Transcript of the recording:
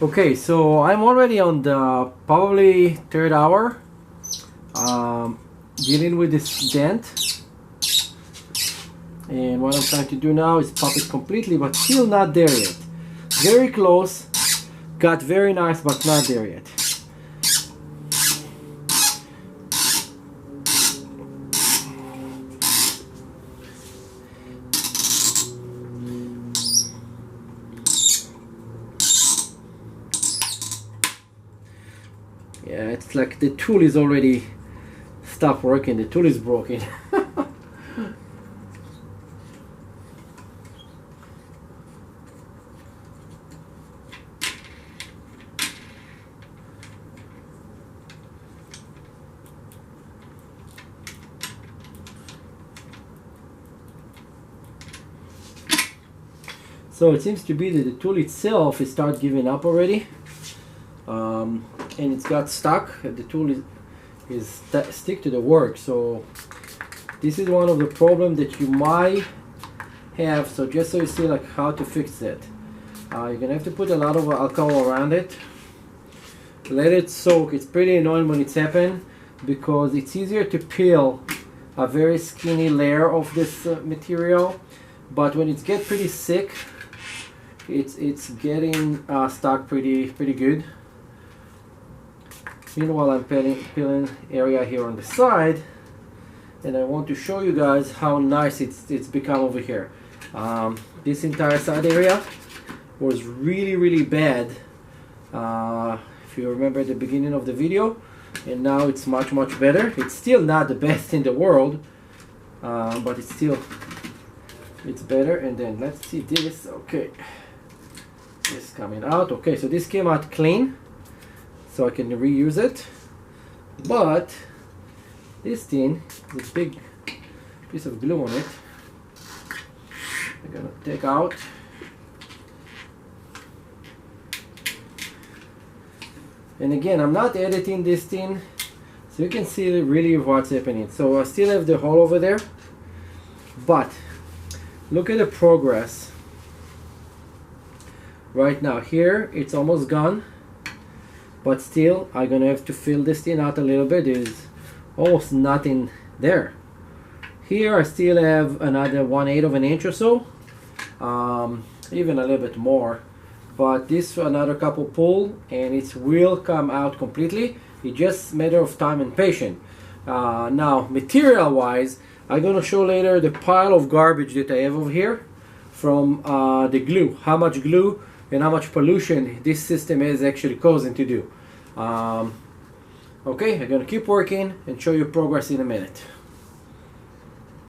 Okay, so I'm already on the probably third hour dealing with this dent, and what I'm trying to do now is pop it completely, but still not there yet. Very close, got very nice, but not there yet. Yeah, it's like the tool is already stopped working, the tool is broken. So it seems to be that the tool itself is start giving up already, and it's got stuck. The tool is stick to the work. So this is one of the problems that you might have. So just so you see like how to fix it, you're gonna have to put a lot of alcohol around it, let it soak. It's pretty annoying when it's happened because it's easier to peel a very skinny layer of this material, but when it gets pretty thick, it's getting stuck pretty good. Meanwhile, I'm peeling area here on the side, and I want to show you guys how nice it's become over here. This entire side area was really bad, if you remember the beginning of the video, and now it's much better. It's still not the best in the world, but it's better. And then let's see this. Okay, this coming out. Okay, so this came out clean, so I can reuse it. But this thing, this big piece of glue on it, I'm gonna take out. And again, I'm not editing this thing, so you can see really what's happening. So I still have the hole over there, but look at the progress. Right now here it's almost gone, but still I'm gonna have to fill this thing out a little bit. There's almost nothing there. Here I still have another 1/8 of an inch or so, even a little bit more, but this another couple pull and it will come out completely. It's just a matter of time and patience. Now material wise, I'm gonna show later the pile of garbage that I have over here from the glue, how much glue and how much pollution this system is actually causing to do. Okay, I'm gonna keep working and show you progress in a minute.